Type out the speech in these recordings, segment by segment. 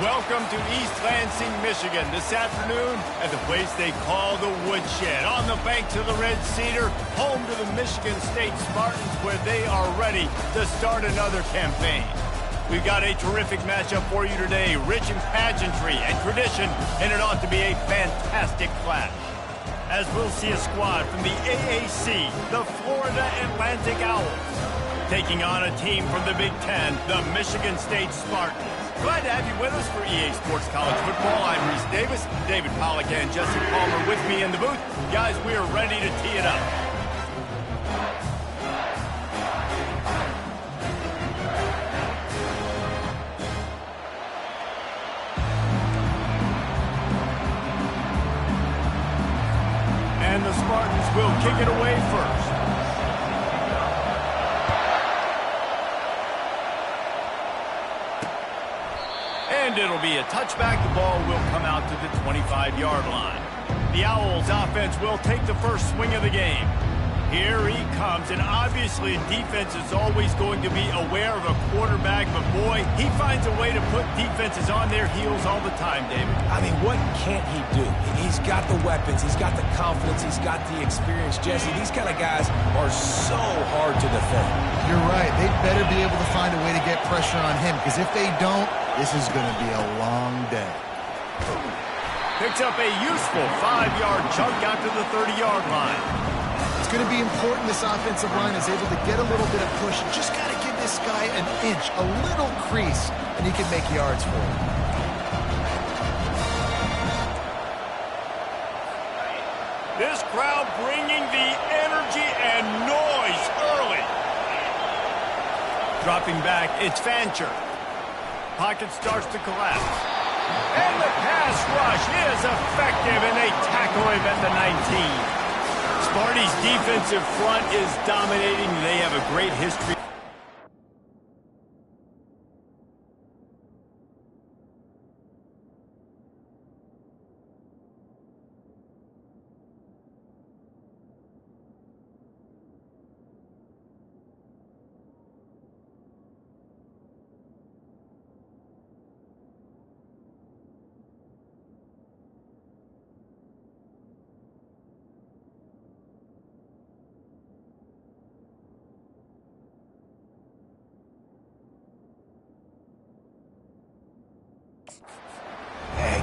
Welcome to East Lansing, Michigan, this afternoon at the place they call the Woodshed, on the banks of the Red Cedar, home to the Michigan State Spartans, where they are ready to start another campaign. We've got a terrific matchup for you today, rich in pageantry and tradition, and it ought to be a fantastic clash. As we'll see a squad from the AAC, the Florida Atlantic Owls, taking on a team from the Big Ten, the Michigan State Spartans. Glad to have you with us for EA Sports College Football. I'm Reese Davis, David Pollack and Jesse Palmer with me in the booth. Guys, we are ready to tee it up. And the Spartans will kick it away first. And it'll be a touchback. The ball will come out to the 25-yard line. The Owls offense will take the first swing of the game. Here he comes, and obviously defense is always going to be aware of a quarterback, but boy, he finds a way to put defenses on their heels all the time, David. I mean, what can't he do? He's got the weapons, he's got the confidence, he's got the experience. Jesse, these kind of guys are so hard to defend. You're right. They better be able to find a way to get pressure on him, because if they don't, this is going to be a long day. Picks up a useful 5-yard chunk out to the 30-yard line. It's going to be important this offensive line is able to get a little bit of push. Just got to give this guy an inch, a little crease, and he can make yards for it. This crowd bringing the energy and noise early. Dropping back, it's Fancher. Pocket starts to collapse. And the pass rush is effective, and they tackle him at the 19. Sparty's defensive front is dominating. They have a great history.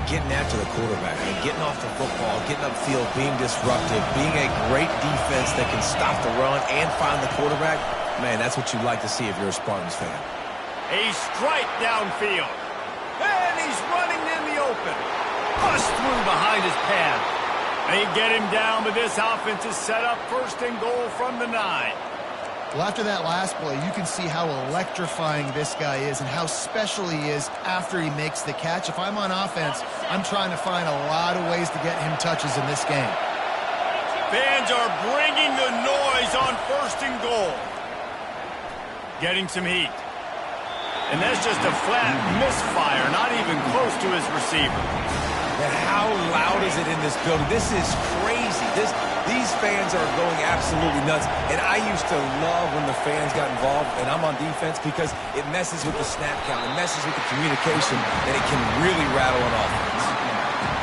Getting after the quarterback, and getting off the football, getting upfield, being disruptive, being a great defense that can stop the run and find the quarterback, man, that's what you like to see if you're a Spartans fan. A strike downfield. And he's running in the open. Bust through behind his pad. They get him down, but this offense is set up first and goal from the 9. Well, after that last play, you can see how electrifying this guy is and how special he is after he makes the catch. If I'm on offense, I'm trying to find a lot of ways to get him touches in this game. Fans are bringing the noise on first and goal. Getting some heat. And that's just a flat misfire, not even close to his receiver. And how loud is it in this building? This is crazy. These fans are going absolutely nuts. And I used to love when the fans got involved, and I'm on defense, because it messes with the snap count. It messes with the communication, and it can really rattle an offense.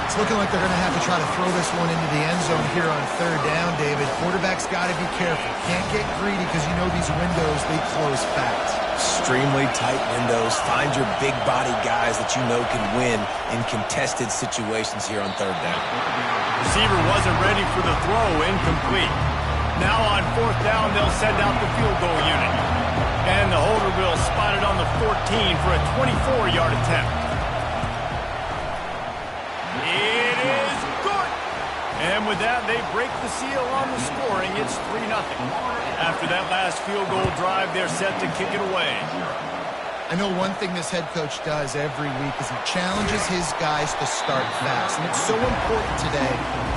It's looking like they're going to have to try to throw this one into the end zone here on 3rd down, David. Quarterback's got to be careful. Can't get greedy, because you know these windows, they close fast. Extremely tight windows. Find your big body guys that you know can win in contested situations here on 3rd down. Receiver wasn't ready for the throw, incomplete. Now on 4th down, they'll send out the field goal unit. And the holder will spot it on the 14 for a 24-yard attempt. It is good. And with that, they break the seal on the scoring. It's 3-0. After that last field goal drive, they're set to kick it away. I know one thing this head coach does every week is he challenges his guys to start fast. And it's so important today,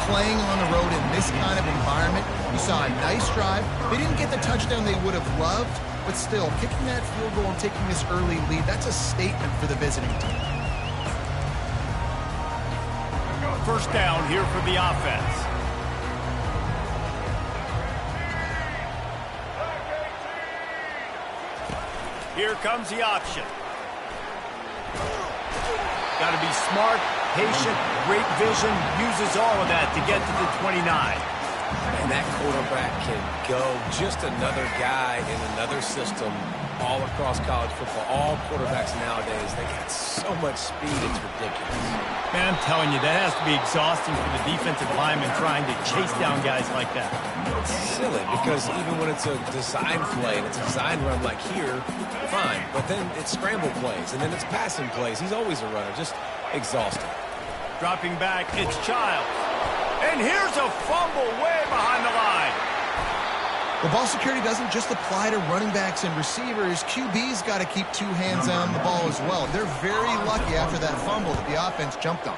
playing on the road in this kind of environment. You saw a nice drive. They didn't get the touchdown they would have loved, but still, kicking that field goal and taking this early lead, that's a statement for the visiting team. First down here for the offense. Here comes the option. Got to be smart, patient, great vision, uses all of that to get to the 29. And that quarterback can go. Just another guy in another system all across college football. All quarterbacks nowadays, they got so much speed, it's ridiculous. Man, I'm telling you, that has to be exhausting for the defensive lineman trying to chase down guys like that. It's silly because even when it's a design play and it's a design run like here, fine. But then it's scramble plays and then it's passing plays. He's always a runner, just exhausting. Dropping back, it's Childs. And here's a fumble way behind the line. Well, ball security doesn't just apply to running backs and receivers. QB's got to keep two hands on the ball as well. They're very lucky after that fumble that the offense jumped on.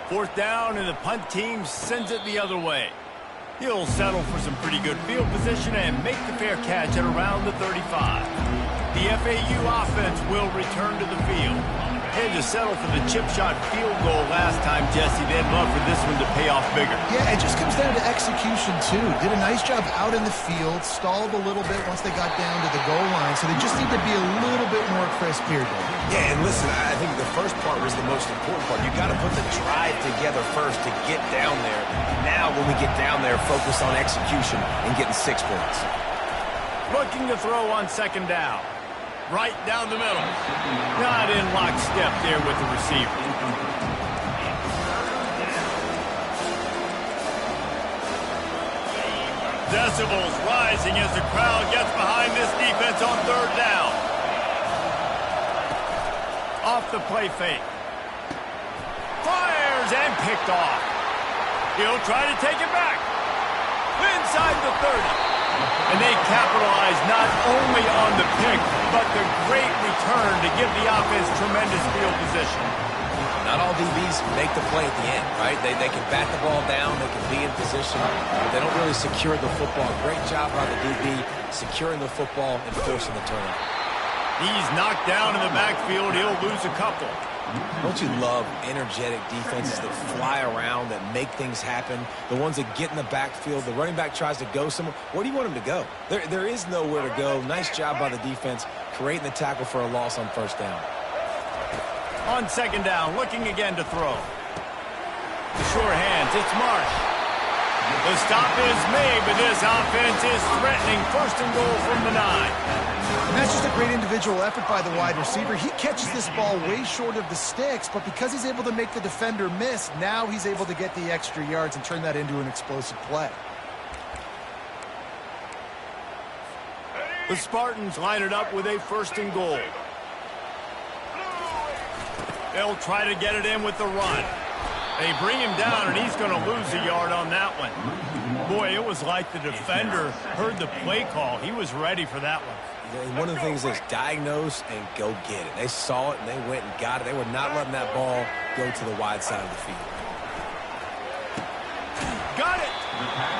Fourth down, and the punt team sends it the other way. He'll settle for some pretty good field position and make the fair catch at around the 35. The FAU offense will return to the field. Had to settle for the chip shot field goal last time, Jesse. They'd love for this one to pay off bigger. Yeah, it just comes down to execution, too. Did a nice job out in the field, stalled a little bit once they got down to the goal line, so they just need to be a little bit more crisp here, Dave. Yeah, and listen, I think the first part was the most important part. You got to put the drive together first to get down there. Now, when we get down there, focus on execution and getting 6 points. Looking to throw on second down. Right down the middle. Not in lockstep there with the receiver. Decibels rising as the crowd gets behind this defense on third down. Off the play fake. Fires and picked off. He'll try to take it back. Inside the 30. And they capitalize not only on the pick, but the great return to give the offense tremendous field position. Not all DBs make the play at the end, right? They can bat the ball down, they can be in position, but they don't really secure the football. Great job by the DB securing the football and forcing the turnover. He's knocked down in the backfield. He'll lose a couple. Don't you love energetic defenses that fly around, that make things happen? The ones that get in the backfield, the running back tries to go somewhere. Where do you want him to go? There is nowhere to go. Nice job by the defense creating the tackle for a loss on first down. On second down, looking again to throw. The sure hands, it's Marsh. The stop is made, but this offense is threatening first and goal from the 9. And that's just a great individual effort by the wide receiver. He catches this ball way short of the sticks, but because he's able to make the defender miss, now he's able to get the extra yards and turn that into an explosive play. The Spartans line it up with a first and goal. They'll try to get it in with the run. They bring him down, and he's going to lose a yard on that one. Boy, it was like the defender heard the play call. He was ready for that one. One of the things is diagnose and go get it. They saw it, and they went and got it. They were not letting that ball go to the wide side of the field. Got it!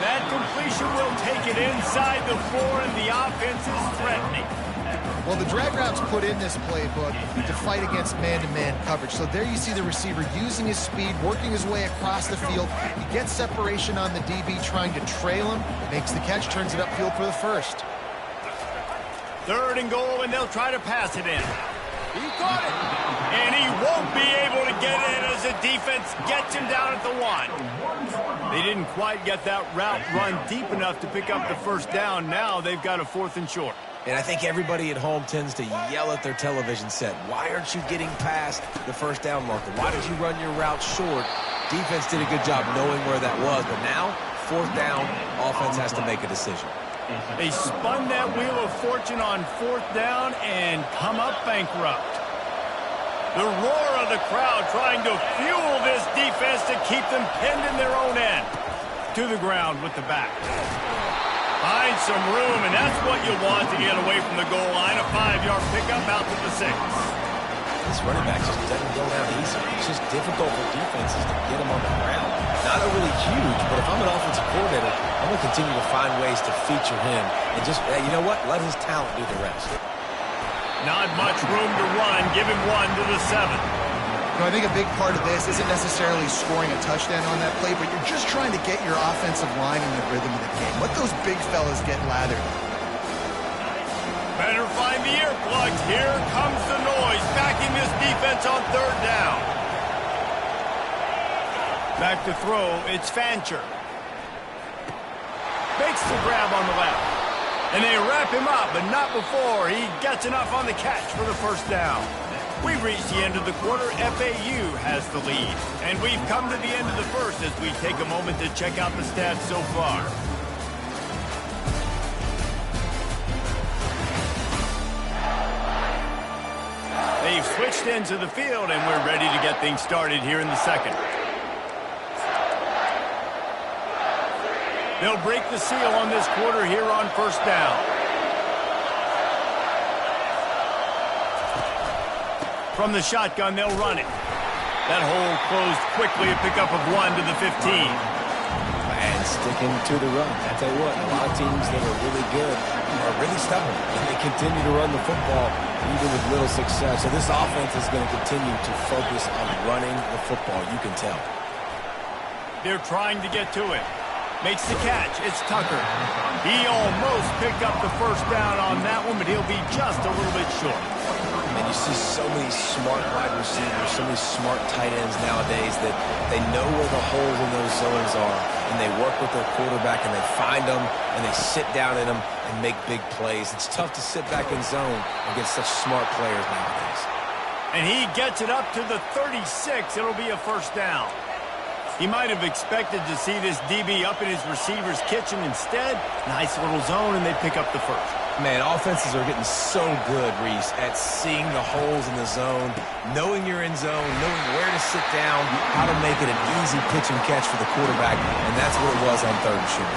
That completion will take it inside the 4, and the offense is threatening. Well, the drag routes put in this playbook to fight against man-to-man coverage. So there you see the receiver using his speed, working his way across the field. He gets separation on the DB, trying to trail him, makes the catch, turns it upfield for the first. Third and goal, and they'll try to pass it in. He caught it. And he won't be able to get it as the defense gets him down at the 1. They didn't quite get that route run deep enough to pick up the first down. Now they've got a 4th and short. And I think everybody at home tends to yell at their television set. Why aren't you getting past the first down marker? Why did you run your route short? Defense did a good job knowing where that was, but now, 4th down, offense has to make a decision. They spun that wheel of fortune on 4th down and come up bankrupt. The roar of the crowd trying to fuel this defense to keep them pinned in their own end. To the ground with the back. Find some room, and that's what you want to get away from the goal line. A 5-yard pickup out to the 6. This running back just doesn't go down easy. It's just difficult for defenses to get him on the ground. Not overly huge, but if I'm an offensive coordinator, I'm going to continue to find ways to feature him. And just, you know what? Let his talent do the rest. Not much room to run. Give him 1 to the 7. I think a big part of this isn't necessarily scoring a touchdown on that play, but you're just trying to get your offensive line in the rhythm of the game. Let those big fellas get lathered. Better find the earplugs. Here comes the noise, backing this defense on third down. Back to throw, it's Fancher. Makes the grab on the left. And they wrap him up, but not before he gets enough on the catch for the first down. We've reached the end of the quarter. FAU has the lead. And we've come to the end of the first as we take a moment to check out the stats so far. They've switched into the field, and we're ready to get things started here in the second. They'll break the seal on this quarter here on first down. From the shotgun, they'll run it. That hole closed quickly, a pickup of 1 to the 15. And sticking to the run. I tell you what, a lot of teams that are really good are really stubborn, and they continue to run the football even with little success. So this offense is going to continue to focus on running the football. You can tell. They're trying to get to it. Makes the catch. It's Tucker. He almost picked up the first down on that one, but he'll be just a little bit short. And you see so many smart wide receivers, so many smart tight ends nowadays that they know where the holes in those zones are, and they work with their quarterback, and they find them, and they sit down in them and make big plays. It's tough to sit back in zone against such smart players nowadays. And he gets it up to the 36. It'll be a first down. He might have expected to see this DB up in his receiver's kitchen. Instead, nice little zone, and they pick up the first. Man, offenses are getting so good, Reese, at seeing the holes in the zone, knowing you're in zone, knowing where to sit down, how to make it an easy pitch and catch for the quarterback, and that's what it was on third and short.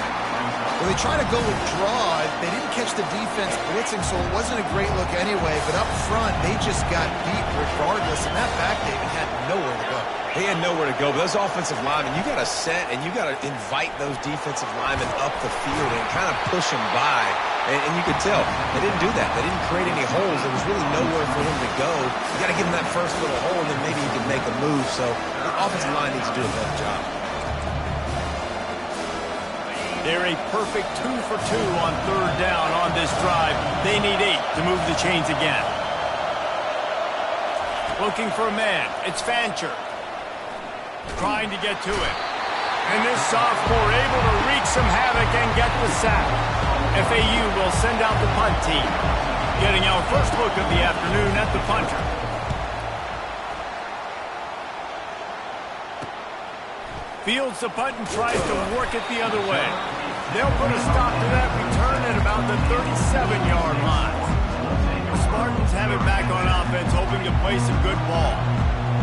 Well, they try to go with draw. They didn't catch the defense blitzing, so it wasn't a great look anyway. But up front, they just got beat regardless, and that back David had nowhere to go. He had nowhere to go, but those offensive linemen, you got to set and you got to invite those defensive linemen up the field and kind of push them by. And you could tell they didn't do that. They didn't create any holes. There was really nowhere for him to go. You got to give him that first little hole, and then maybe he can make a move. So the offensive line needs to do a better job. They're a perfect 2 for 2 on third down on this drive. They need 8 to move the chains again. Looking for a man. It's Fancher. Trying to get to it. And this sophomore able to wreak some havoc and get the sack. FAU will send out the punt team. Getting our first look of the afternoon at the punter. Fields the punt and tries to work it the other way. They'll put a stop to that return at about the 37-yard line. The Spartans have it back on offense, hoping to play some good ball.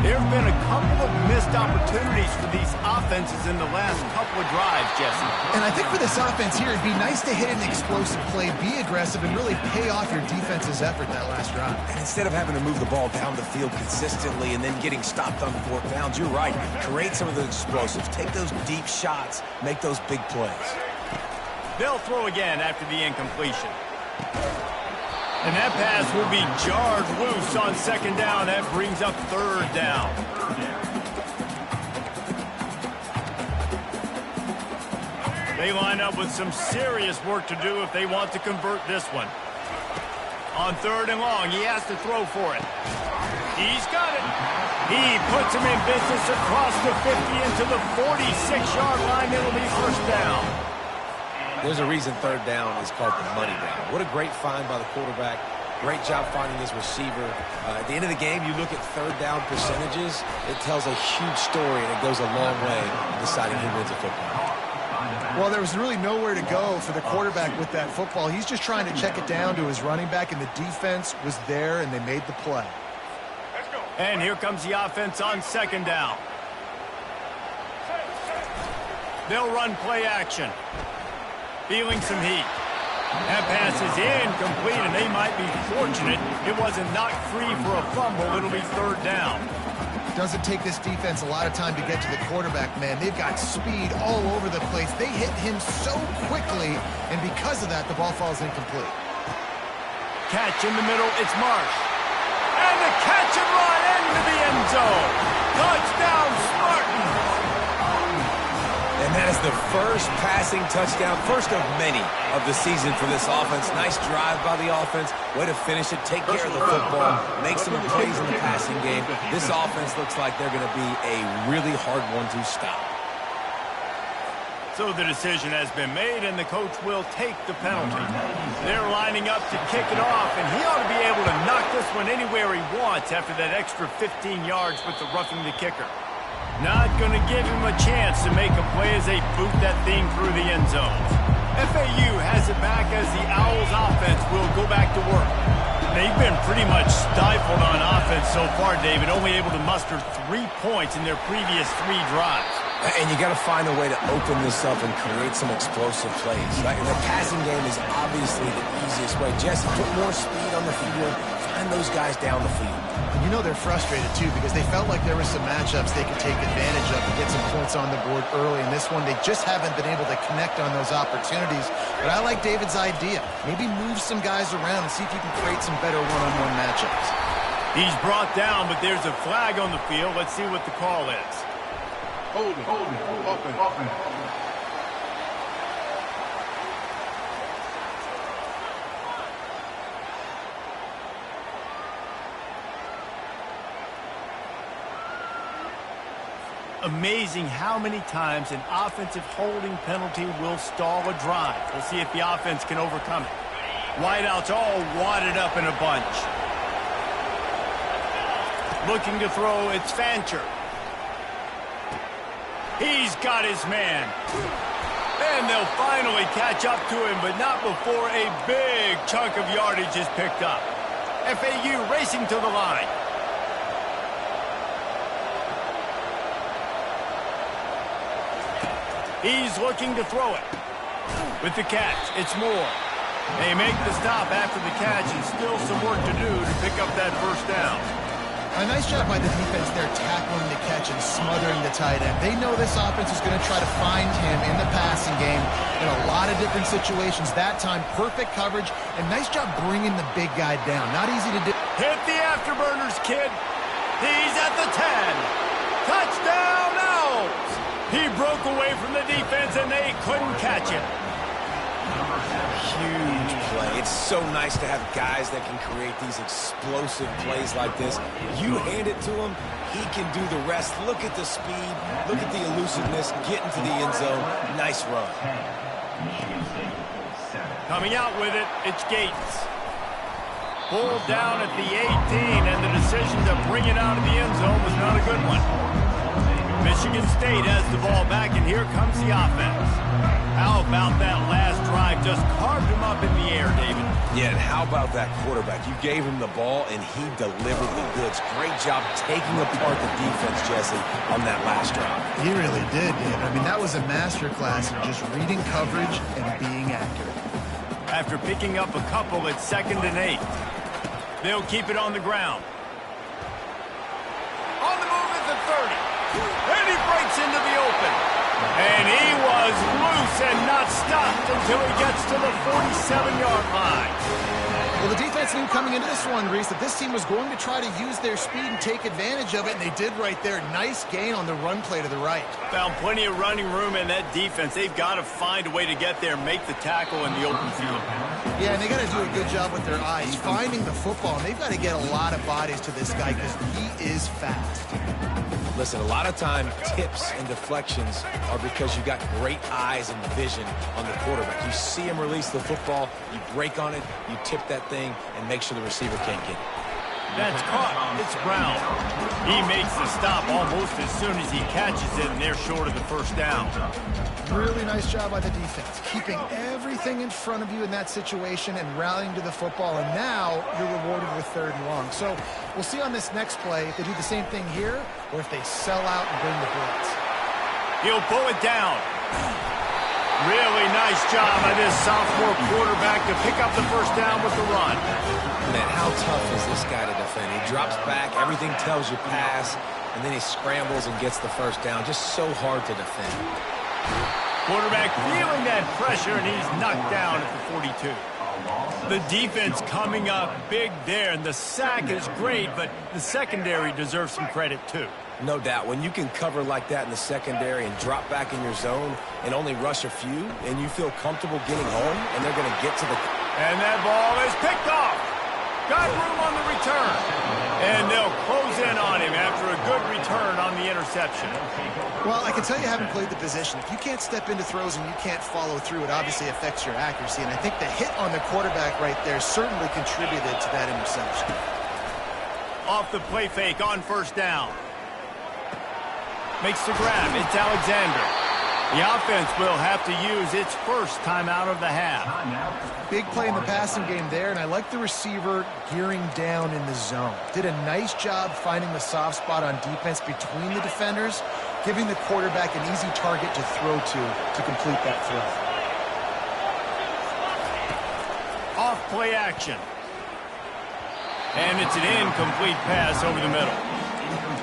There have been a couple of missed opportunities for these offenses in the last couple of drives, Jesse. And I think for this offense here, it'd be nice to hit an explosive play, be aggressive, and really pay off your defense's effort that last drive. And instead of having to move the ball down the field consistently and then getting stopped on 4th downs, you're right. Create some of those explosives. Take those deep shots. Make those big plays. They'll throw again after the incompletion. And that pass will be jarred loose on second down. That brings up third down. They line up with some serious work to do if they want to convert this one. On third and long, he has to throw for it. He's got it. He puts him in business across the 50 into the 46-yard line. It'll be first down. There's a reason third down is called the money down. What a great find by the quarterback. Great job finding his receiver. At the end of the game, you look at third down percentages. It tells a huge story, and it goes a long way in deciding who wins a football. Well, there was really nowhere to go for the quarterback with that football. He's just trying to check it down to his running back, and the defense was there, and they made the play. And here comes the offense on second down. They'll run play action. Feeling some heat. That pass is incomplete, and they might be fortunate it wasn't knocked free for a fumble. It'll be third down. Doesn't take this defense a lot of time to get to the quarterback, man. They've got speed all over the place. They hit him so quickly, and because of that, the ball falls incomplete. Catch in the middle, it's Marsh. And the catch and run into the end zone. Touchdown, Spartans! And that is the first passing touchdown, first of many of the season for this offense. Nice drive by the offense. Way to finish it, take care of the football, make some plays in the passing game. This offense looks like they're going to be a really hard one to stop. So the decision has been made, and the coach will take the penalty. They're lining up to kick it off, and he ought to be able to knock this one anywhere he wants after that extra 15 yards with the roughing the kicker. Not going to give him a chance to make a play as they boot that thing through the end zone. FAU has it back as the Owls offense will go back to work. They've been pretty much stifled on offense so far, David, only able to muster 3 points in their previous 3 drives. And you got to find a way to open this up and create some explosive plays. Right? And the passing game is obviously the easiest way. Jesse, put more speed on the field, find those guys down the field. You know they're frustrated, too, because they felt like there were some matchups they could take advantage of and get some points on the board early. In this one, they just haven't been able to connect on those opportunities. But I like David's idea. Maybe move some guys around and see if you can create some better one-on-one matchups. He's brought down, but there's a flag on the field. Let's see what the call is. Hold it, open. Amazing how many times an offensive holding penalty will stall a drive. We'll see if the offense can overcome it. Wideouts all wadded up in a bunch. Looking to throw, it's Fancher. He's got his man. And they'll finally catch up to him, but not before a big chunk of yardage is picked up. FAU racing to the line. He's looking to throw it. With the catch, it's Moore. They make the stop after the catch, and still some work to do to pick up that first down. A nice job by the defense there tackling the catch and smothering the tight end. They know this offense is going to try to find him in the passing game in a lot of different situations. That time, perfect coverage, and nice job bringing the big guy down. Not easy to do. Hit the afterburners, kid. He's at the 10. Touchdown, Owls! He broke away from the defense, and they couldn't catch him. Huge play. It's so nice to have guys that can create these explosive plays like this. You hand it to him, he can do the rest. Look at the speed, look at the elusiveness, get into the end zone. Nice run. Coming out with it, it's Gates. Pulled down at the 18, and the decision to bring it out of the end zone was not a good one. Michigan State has the ball back, and here comes the offense. How about that last drive? Just carved him up in the air, David. Yeah, and how about that quarterback? You gave him the ball, and he delivered the goods. Great job taking apart the defense, Jesse, on that last drive. He really did, David. I mean, that was a masterclass in just reading coverage and being accurate. After picking up a couple, it's 2nd and 8. They'll keep it on the ground. On the move at the 30. And he breaks into the open. And he was loose and not stopped until he gets to the 47-yard line. Well, the defense knew coming into this one, Reese, that this team was going to try to use their speed and take advantage of it, and they did right there. Nice gain on the run play to the right. Found plenty of running room in that defense. They've got to find a way to get there, make the tackle in the open field. Yeah, and they got to do a good job with their eyes, finding the football, and they've got to get a lot of bodies to this guy because he is fast. Listen, a lot of time, tips and deflections are because you got great eyes and vision on the quarterback. You see him release the football, you break on it, you tip that thing, and make sure the receiver can't get it. That's caught. It's Brown. He makes the stop almost as soon as he catches it, and they're short of the first down. Really nice job by the defense, keeping everything in front of you in that situation and rallying to the football, and now you're rewarded with 3rd and long. So we'll see on this next play if they do the same thing here or if they sell out and bring the blitz. He'll pull it down. Really nice job by this sophomore quarterback to pick up the first down with the run. Man, how tough is this guy to defend? He drops back, everything tells you pass, and then he scrambles and gets the first down. Just so hard to defend. Quarterback feeling that pressure, and he's knocked down at the 42. The defense coming up big there, and the sack is great, but the secondary deserves some credit too. No doubt. When you can cover like that in the secondary and drop back in your zone and only rush a few, and you feel comfortable getting home, and they're going to get to the... And that ball is picked off. Got room on the return. And they'll close in on him after a good return on the interception. Well, I can tell you haven't played the position. If you can't step into throws and you can't follow through, it obviously affects your accuracy. And I think the hit on the quarterback right there certainly contributed to that interception. Off the play fake on first down. Makes the grab. It's Alexander. The offense will have to use its first timeout of the half. Big play in the passing game there, and I like the receiver gearing down in the zone. Did a nice job finding the soft spot on defense between the defenders, giving the quarterback an easy target to throw to complete that throw. Off play action. And it's an incomplete pass over the middle.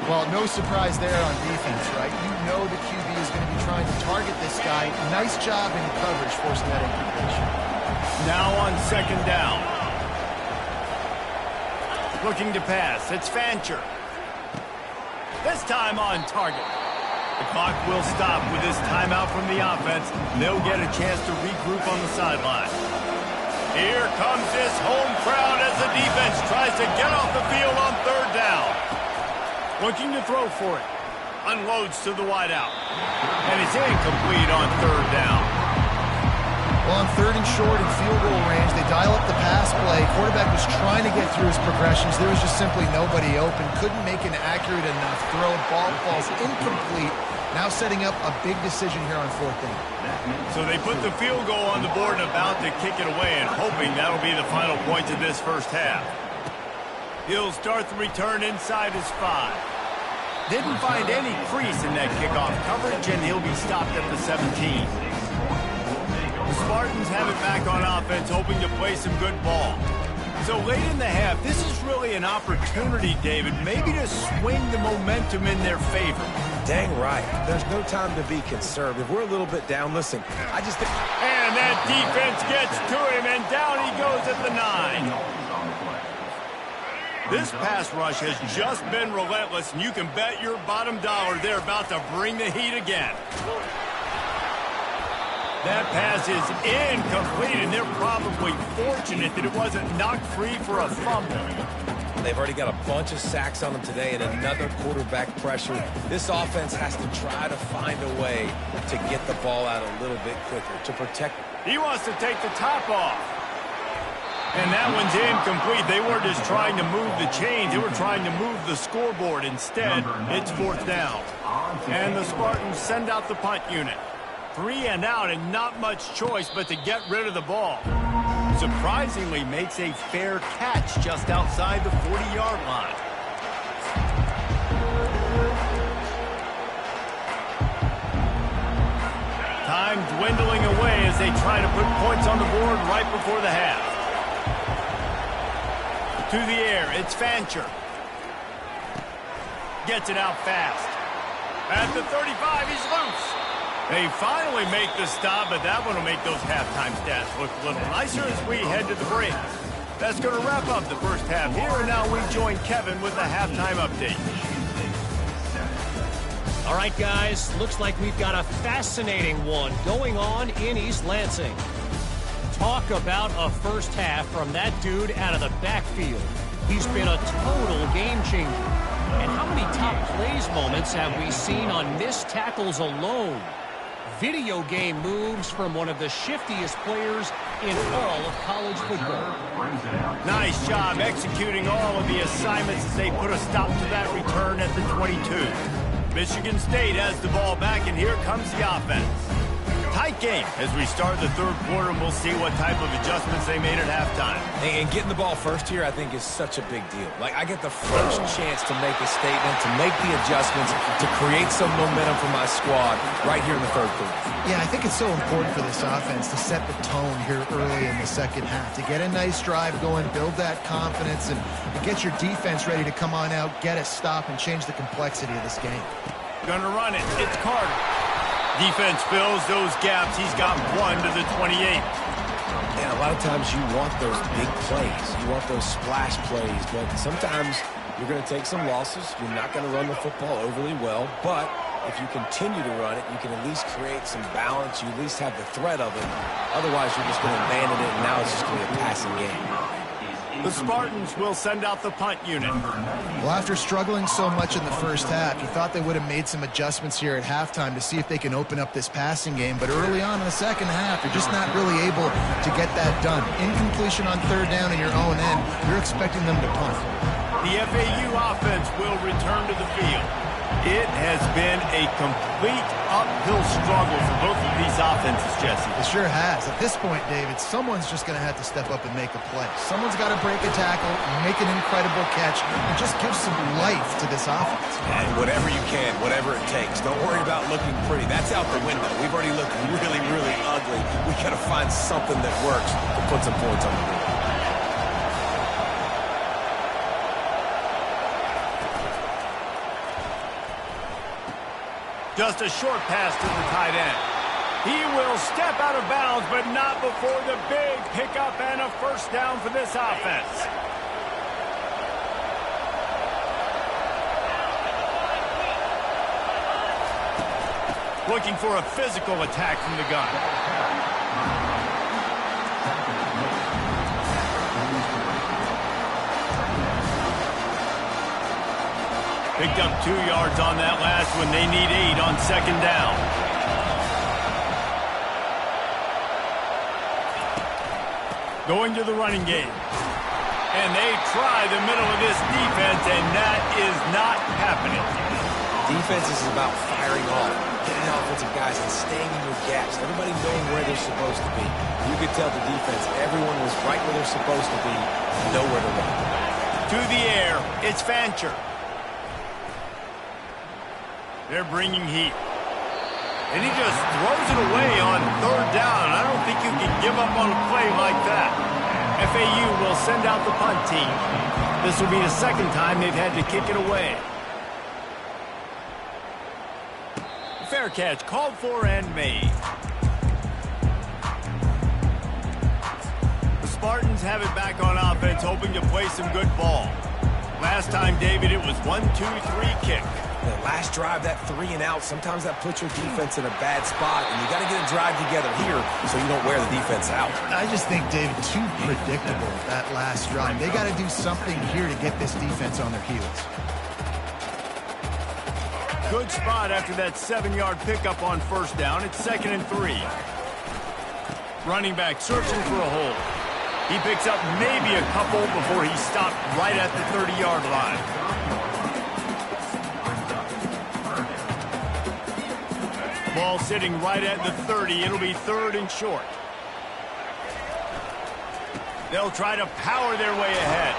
Well, no surprise there on defense, right? You know the QB is going to be trying to target this guy. Nice job in coverage forcing that incompletion. Now on second down. Looking to pass. It's Fancher. This time on target. The clock will stop with this timeout from the offense. They'll get a chance to regroup on the sideline. Here comes this home crowd as the defense tries to get off the field on third down. Looking to throw for it. Unloads to the wideout. And it's incomplete on third down. Well, on third and short and field goal range, they dial up the pass play. Quarterback was trying to get through his progressions. There was just simply nobody open. Couldn't make an accurate enough throw. Ball falls incomplete. Now setting up a big decision here on fourth down. So they put the field goal on the board and about to kick it away and hoping that'll be the final point of this first half. He'll start the return inside his 5. Didn't find any crease in that kickoff coverage, and he'll be stopped at the 17. The Spartans have it back on offense, hoping to play some good ball. So late in the half, this is really an opportunity, David, maybe to swing the momentum in their favor. Dang right. There's no time to be conservative. We're a little bit down. Listen, I just think... And that defense gets to him, and down he goes at the 9. This pass rush has just been relentless, and you can bet your bottom dollar they're about to bring the heat again. That pass is incomplete, and they're probably fortunate that it wasn't knocked free for a fumble. They've already got a bunch of sacks on them today and another quarterback pressure. This offense has to try to find a way to get the ball out a little bit quicker to protect. He wants to take the top off. And that one's incomplete. They weren't just trying to move the chains. They were trying to move the scoreboard. Instead, it's fourth down. And the Spartans send out the punt unit. 3 and out and not much choice but to get rid of the ball. Surprisingly makes a fair catch just outside the 40-yard line. Time dwindling away as they try to put points on the board right before the half. To the air, it's Fancher. Gets it out fast. At the 35, he's loose. They finally make the stop, but that one will make those halftime stats look a little nicer as we head to the break. That's going to wrap up the first half here, and now we join Kevin with the halftime update. All right, guys, looks like we've got a fascinating one going on in East Lansing. Talk about a first half from that dude out of the backfield. He's been a total game changer. And how many top plays moments have we seen on missed tackles alone? Video game moves from one of the shiftiest players in all of college football. Nice job executing all of the assignments as they put a stop to that return at the 22. Michigan State has the ball back, and here comes the offense. Tight game as we start the third quarter, and we'll see what type of adjustments they made at halftime. And getting the ball first here, I think, is such a big deal. Like, I get the first chance to make a statement, to make the adjustments, to create some momentum for my squad right here in the third quarter. Yeah, I think it's so important for this offense to set the tone here early in the second half, to get a nice drive going, build that confidence, and get your defense ready to come on out, get a stop, and change the complexity of this game. Gonna run it. It's Carter. Defense fills those gaps. He's got 1 to the 28. Yeah, a lot of times you want those big plays. You want those splash plays, but sometimes You're going to take some losses. You're not going to run the football overly well, but if you continue to run it, you can at least create some balance. You at least have the threat of it. Otherwise, you're just going to abandon it, and now it's just going to be a passing game. The Spartans will send out the punt unit. Well, after struggling so much in the first half, you thought they would have made some adjustments here at halftime to see if they can open up this passing game. But early on in the second half, you're just not really able to get that done. Incompletion on third down in your own end, you're expecting them to punt. The FAU offense will return to the field. It has been a complete uphill struggle for both of these offenses, Jesse. It sure has. At this point, David, someone's just going to have to step up and make a play. Someone's got to break a tackle, make an incredible catch, and just give some life to this offense. And whatever you can, whatever it takes. Don't worry about looking pretty. That's out the window. We've already looked really, really ugly. We got to find something that works to put some points on the board. Just a short pass to the tight end. He will step out of bounds, but not before the big pickup and a first down for this offense. Looking for a physical attack from the gun. Picked up 2 yards on that last one. They need 8 on second down. Going to the running game. And they try the middle of this defense, and that is not happening. Defense is about firing off, getting offensive guys and staying in your gaps. Everybody knowing where they're supposed to be. You could tell the defense, everyone was right where they're supposed to be, nowhere to run. To the air, it's Fancher. They're bringing heat. And he just throws it away on third down. I don't think you can give up on a play like that. FAU will send out the punt team. This will be the second time they've had to kick it away. Fair catch called for and made. The Spartans have it back on offense, hoping to play some good ball. Last time, David, it was 1-2-3 kick. The last drive, that 3 and out, sometimes that puts your defense in a bad spot, and you got to get a drive together here so you don't wear the defense out. I just think, David, too predictable, that last drive. They got to do something here to get this defense on their heels. Good spot after that 7-yard pickup on first down. It's 2nd and 3. Running back searching for a hole. He picks up maybe a couple before he stopped right at the 30-yard line. Ball sitting right at the 30. It'll be 3rd and short. They'll try to power their way ahead.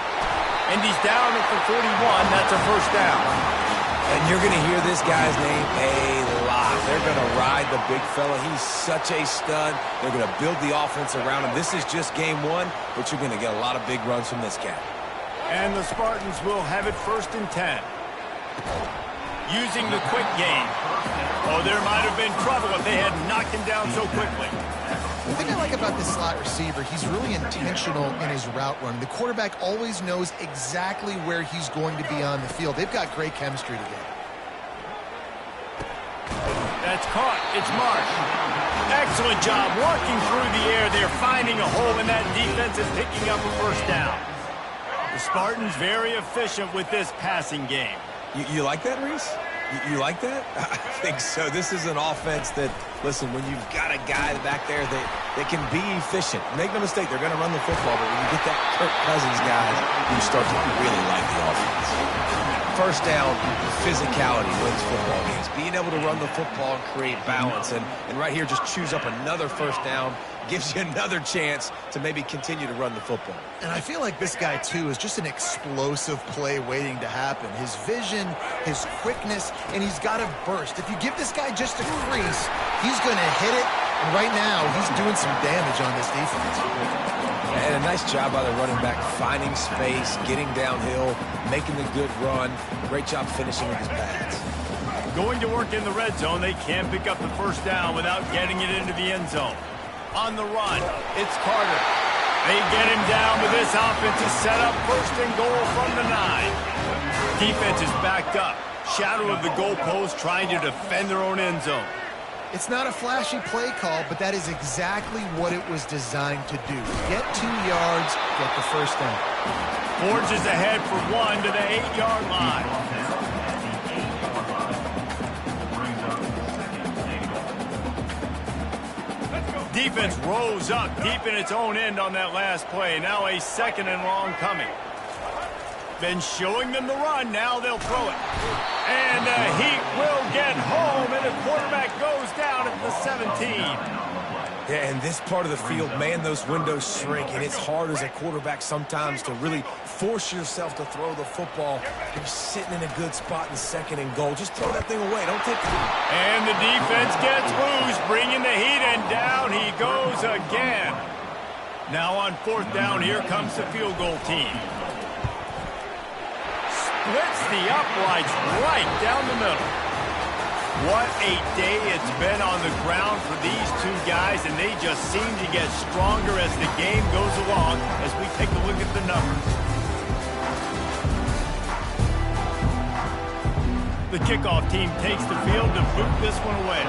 And he's down at the 41. That's a first down. And you're going to hear this guy's name a lot. They're going to ride the big fella. He's such a stud. They're going to build the offense around him. This is just game 1, but you're going to get a lot of big runs from this guy. And the Spartans will have it 1st and 10. Using the quick game. Oh, there might have been trouble if they had knocked him down so quickly. The thing I like about this slot receiver, he's really intentional in his route run. The quarterback always knows exactly where he's going to be on the field. They've got great chemistry together. That's caught. It's Marsh. Excellent job working through the air. They're finding a hole, and that defense is picking up a first down. The Spartans very efficient with this passing game. You like that, Reese? You like that? I think so. This is an offense that, listen, when you've got a guy back there that can be efficient. Make no mistake, they're going to run the football, but when you get that Kirk Cousins guy, you start to really like the offense. First down, physicality wins football games. Being able to run the football and create balance. And right here, just choose up another first down. Gives you another chance to maybe continue to run the football. And I feel like this guy, too, is just an explosive play waiting to happen. His vision, his quickness, and he's got a burst. If you give this guy just a crease, he's going to hit it. And right now, he's doing some damage on this defense. And a nice job by the running back, finding space, getting downhill, making the good run. Great job finishing with his pads. Going to work in the red zone. They can't pick up the first down without getting it into the end zone. On the run, it's Carter. They get him down with this offensive setup. 1st and goal from the 9. defense is backed up. Shadow of the goalpost, trying to defend their own end zone. It's not a flashy play call, but that is exactly what it was designed to do. Get 2 yards, get the first down. Forges ahead for 1 to the 8-yard line. Defense rose up deep in its own end on that last play. Now a 2nd and long coming. Been showing them the run. Now they'll throw it. And the Heat will get home, and the quarterback goes down at the 17. Yeah, and this part of the field, man, those windows shrink, and it's hard as a quarterback sometimes to really force yourself to throw the football. You're sitting in a good spot in 2nd and goal. Just throw that thing away. Don't take it. And the defense gets loose, bringing the Heat, and down he goes again. Now on 4th down, here comes the field goal team. Splits the uprights right down the middle. What a day it's been on the ground for these 2 guys, and they just seem to get stronger as the game goes along as we take a look at the numbers. The kickoff team takes the field to boot this one away.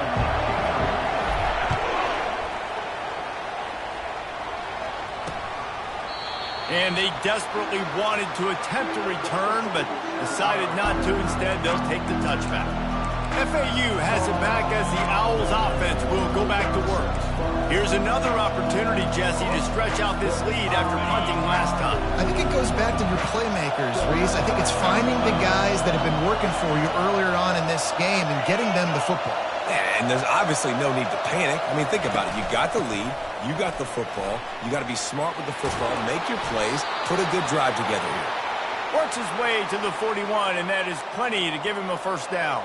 And they desperately wanted to attempt a return, but decided not to. Instead, they'll take the touchback. FAU has it back as the Owls offense will go back to work. Here's another opportunity, Jesse, to stretch out this lead after punting last time. I think it goes back to your playmakers, Reese. I think it's finding the guys that have been working for you earlier on in this game and getting them the football. Yeah, and there's obviously no need to panic. I mean, think about it. You got the lead. You got the football. You got to be smart with the football. Make your plays. Put a good drive together here. Works his way to the 41, and that is plenty to give him a 1st down.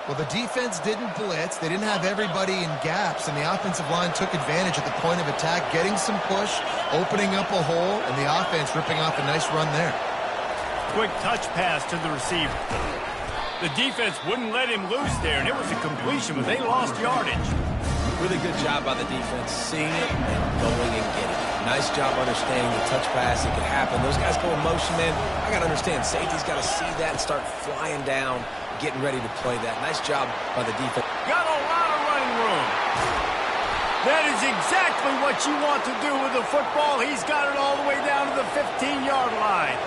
Well, the defense didn't blitz. They didn't have everybody in gaps, and the offensive line took advantage at the point of attack, getting some push, opening up a hole, and the offense ripping off a nice run there. Quick touch pass to the receiver. The defense wouldn't let him loose there, and it was a completion, but they lost yardage. Really good job by the defense, seeing it and going and getting it. Nice job understanding the touch pass. It could happen. Those guys go in motion, man. I got to understand. Safety's got to see that and start flying down, getting ready to play that. Nice job by the defense. Got a lot of running room. That is exactly what you want to do with the football. He's got it all the way down to the 15-yard line.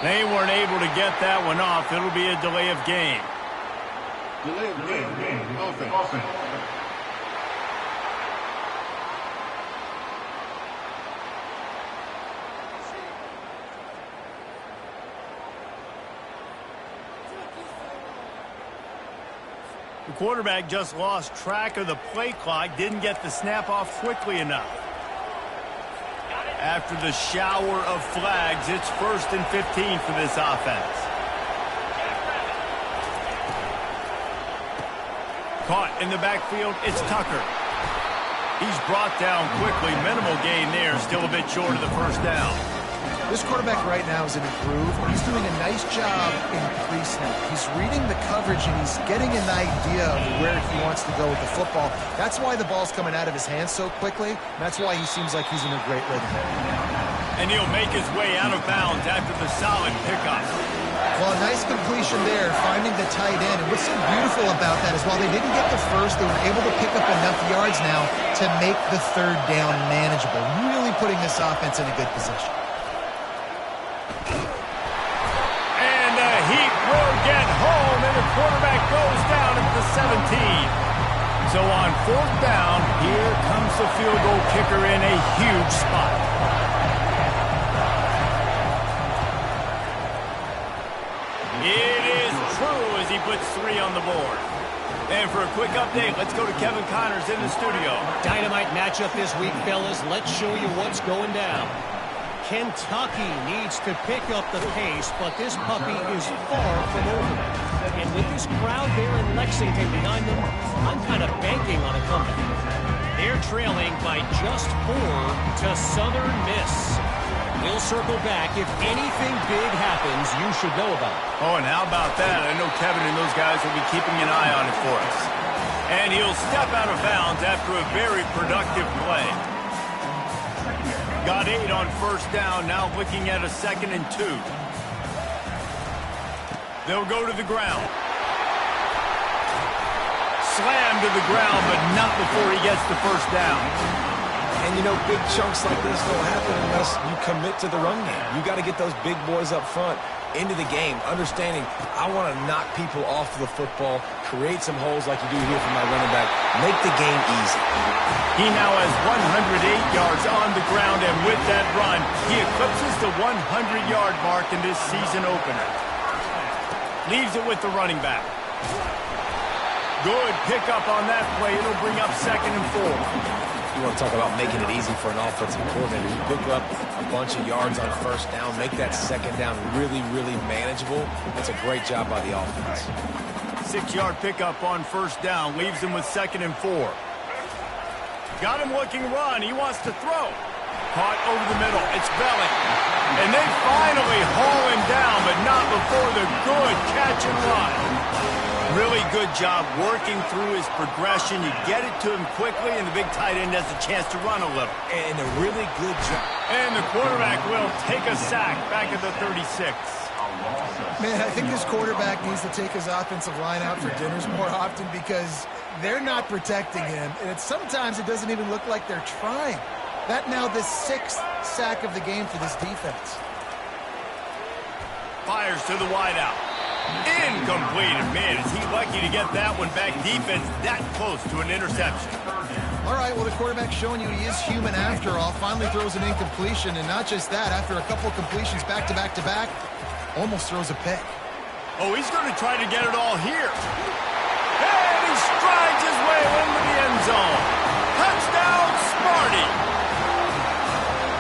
They weren't able to get that one off. It'll be a delay of game. Delay of game. Offense. The quarterback just lost track of the play clock, didn't get the snap off quickly enough. After the shower of flags, it's 1st and 15 for this offense. Caught in the backfield, it's Tucker. He's brought down quickly. Minimal gain there, still a bit short of the 1st down. This quarterback right now is in a groove. He's doing a nice job in pre-snap. He's reading the coverage, and he's getting an idea of where he wants to go with the football. That's why the ball's coming out of his hands so quickly. That's why he seems like he's in a great rhythm. And he'll make his way out of bounds after the solid pickup. Well, a nice completion there, finding the tight end. And what's so beautiful about that is while they didn't get the first, they were able to pick up enough yards now to make the 3rd down manageable, really putting this offense in a good position. Heat will get home, and the quarterback goes down at the 17. So on 4th down, here comes the field goal kicker in a huge spot. It is true as he puts 3 on the board. And for a quick update, let's go to Kevin Connors in the studio. Dynamite matchup this week, fellas. Let's show you what's going down. Kentucky needs to pick up the pace, but this puppy is far from over. And with this crowd there in Lexington behind them, I'm kind of banking on a comeback. They're trailing by just 4 to Southern Miss. We'll circle back. If anything big happens, you should know about it. Oh, and how about that? I know Kevin and those guys will be keeping an eye on it for us. And he'll step out of bounds after a very productive play. Got 8 on first down, now looking at a 2nd and 2. They'll go to the ground. Slam to the ground, but not before he gets the first down. And, you know, big chunks like this don't happen unless you commit to the run game. You got to get those big boys up front into the game, understanding I want to knock people off the football, create some holes like you do here for my running back, make the game easy. He now has 108 yards on the ground, and with that run, he eclipses the 100-yard mark in this season opener. Leaves it with the running back. Good pickup on that play. It'll bring up 2nd and 4. You want to talk about making it easy for an offensive coordinator. You pick up a bunch of yards on first down, make that 2nd down really, really manageable. That's a great job by the offense. 6-yard pickup on first down, leaves him with 2nd and 4. Got him looking run. He wants to throw. Caught over the middle. It's Belling. And they finally haul him down, but not before the good catch and run. Really good job working through his progression. You get it to him quickly, and the big tight end has a chance to run a little. And a really good job. And the quarterback will take a sack back at the 36. Man, I think this quarterback needs to take his offensive line out for dinners more often because they're not protecting him. And sometimes it doesn't even look like they're trying. That now the 6th sack of the game for this defense. Fires to the wideout. Incomplete. And man, is he lucky to get that one back. Defense that close to an interception. All right, well, the quarterback's showing you he is human after all. Finally throws an incompletion, and not just that, after a couple of completions back-to-back-to-back, almost throws a pick. Oh, he's going to try to get it all here. And he strides his way into the end zone. Touchdown, Sparty.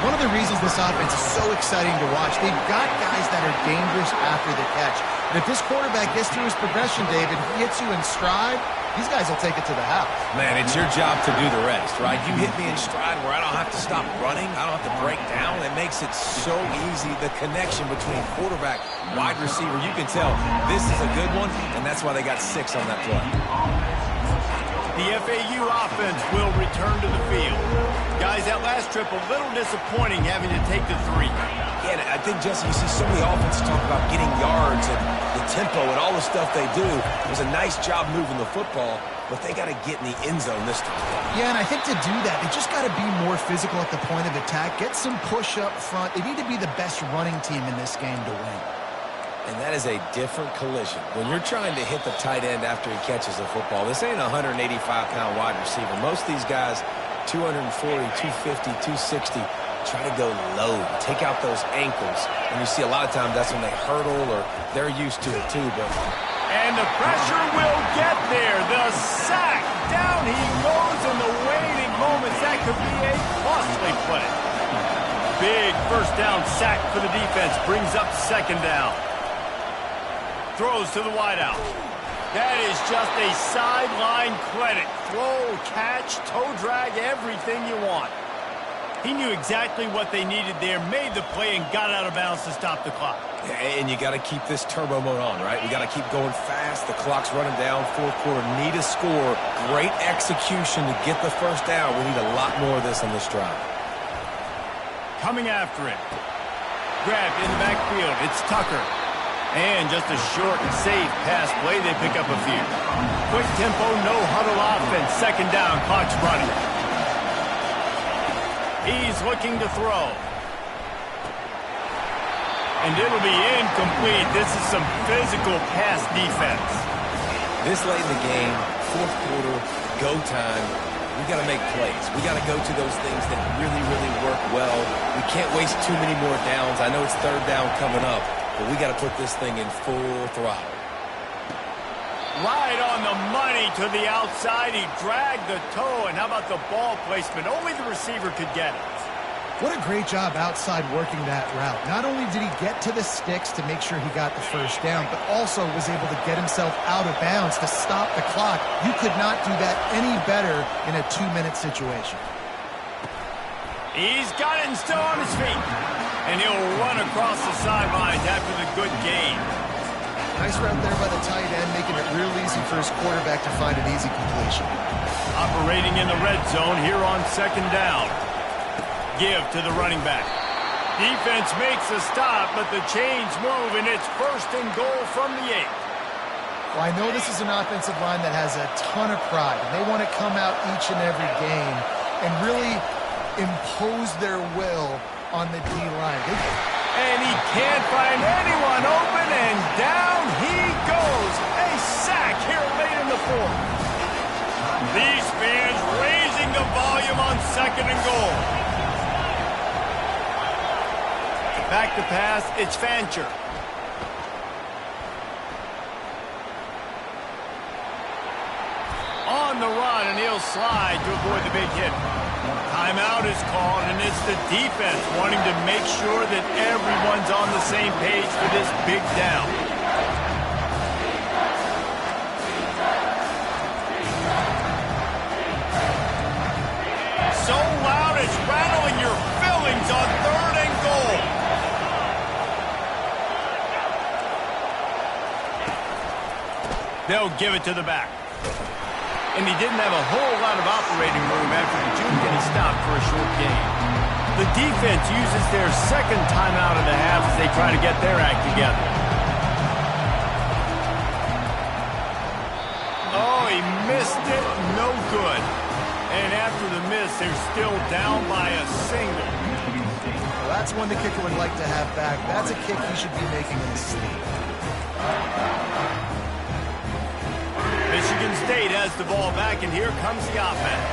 One of the reasons this offense is so exciting to watch, they've got guys that are dangerous after the catch. And if this quarterback gets through his progression, David, he hits you in stride, these guys will take it to the house. Man, it's your job to do the rest, right? You hit me in stride where I don't have to stop running. I don't have to break down. It makes it so easy. The connection between quarterback, wide receiver, you can tell this is a good one, and that's why they got 6 on that play. The FAU offense will return to the field. Guys, that last trip a little disappointing having to take the 3. Yeah, I think, Jesse, you see so many offenses talk about getting yards and the tempo and all the stuff they do. It was a nice job moving the football, but they got to get in the end zone this time. Yeah, and I think to do that, they just got to be more physical at the point of attack, get some push up front. They need to be the best running team in this game to win. And that is a different collision. When you're trying to hit the tight end after he catches the football, this ain't a 185-pound wide receiver. Most of these guys, 240, 250, 260, try to go low, take out those ankles. And you see a lot of times that's when they hurdle or they're used to it too. But and the pressure will get there. The sack. Down he goes in the waiting moments. That could be a costly play. Big first down sack for the defense. Brings up 2nd down. Throws to the wideout. That is just a sideline credit. Throw, catch, toe drag, everything you want. He knew exactly what they needed there, made the play, and got out of bounds to stop the clock. Yeah, and you got to keep this turbo mode on, right? We got to keep going fast. The clock's running down. 4th quarter, need a score. Great execution to get the first down. We need a lot more of this on this drive. Coming after it. Grabbed in the backfield. It's Tucker. And just a short and safe pass play. They pick up a few. Quick tempo, no huddle offense. 2nd down, clock's running. He's looking to throw. And it'll be incomplete. This is some physical pass defense. This late in the game, 4th quarter, go time. We got to make plays. We got to go to those things that really, really work well. We can't waste too many more downs. I know it's 3rd down coming up, but we got to put this thing in full throttle. Right on the money to the outside. He dragged the toe, and how about the ball placement? Only the receiver could get it. What a great job outside working that route. Not only did he get to the sticks to make sure he got the first down, but also was able to get himself out of bounds to stop the clock. You could not do that any better in a 2-minute situation. He's got it and still on his feet. And he'll run across the sidelines after the good gain. Nice route there by the tight end, making it real easy for his quarterback to find an easy completion. Operating in the red zone here on second down. Give to the running back. Defense makes a stop, but the chains move, and it's 1st and goal from the 8. Well, I know this is an offensive line that has a ton of pride, and they want to come out each and every game and really impose their will on the D-line. And he can't find anyone open, and down he goes. A sack here late in the 4th. These fans raising the volume on 2nd and goal. Back to pass, it's Fancher. On the run, and he'll slide to avoid the big hit. Timeout is called, and it's the defense wanting to make sure that everyone's on the same page for this big down. So loud it's rattling your fillings on 3rd and goal. They'll give it to the back. And he didn't have a whole lot of operating room after the June getting stopped for a short gain. The defense uses their 2nd timeout of the half as they try to get their act together. Oh, he missed it. No good. And after the miss, they're still down by a single. Well, that's one the kicker would like to have back. That's a kick he should be making in his sleep. Michigan State has the ball back, and here comes the offense.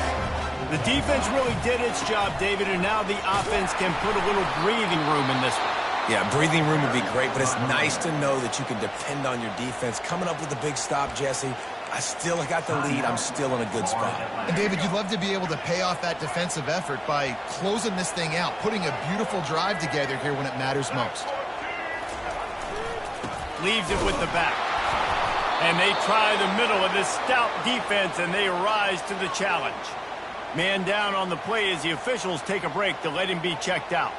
The defense really did its job, David, and now the offense can put a little breathing room in this one. Yeah, breathing room would be great, but it's nice to know that you can depend on your defense. Coming up with a big stop, Jesse, I still got the lead. I'm still in a good spot. And, David, you'd love to be able to pay off that defensive effort by closing this thing out, putting a beautiful drive together here when it matters most. Leaves it with the back. And they try the middle of this stout defense, and they rise to the challenge. Man down on the play as the officials take a break to let him be checked out.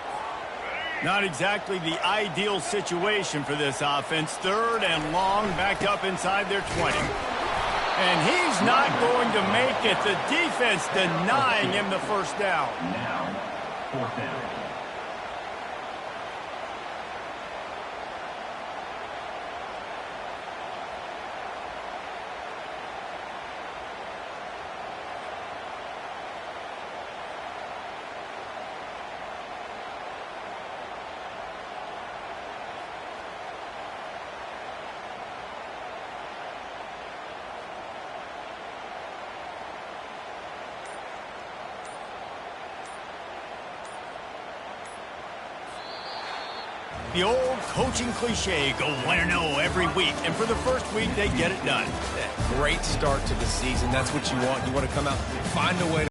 Not exactly the ideal situation for this offense. 3rd and long, back up inside their 20. And he's not going to make it. The defense denying him the 1st down. Now, 4th down. The old coaching cliche, go win or no every week. And for the first week, they get it done. Great start to the season. That's what you want. You want to come out, find a way to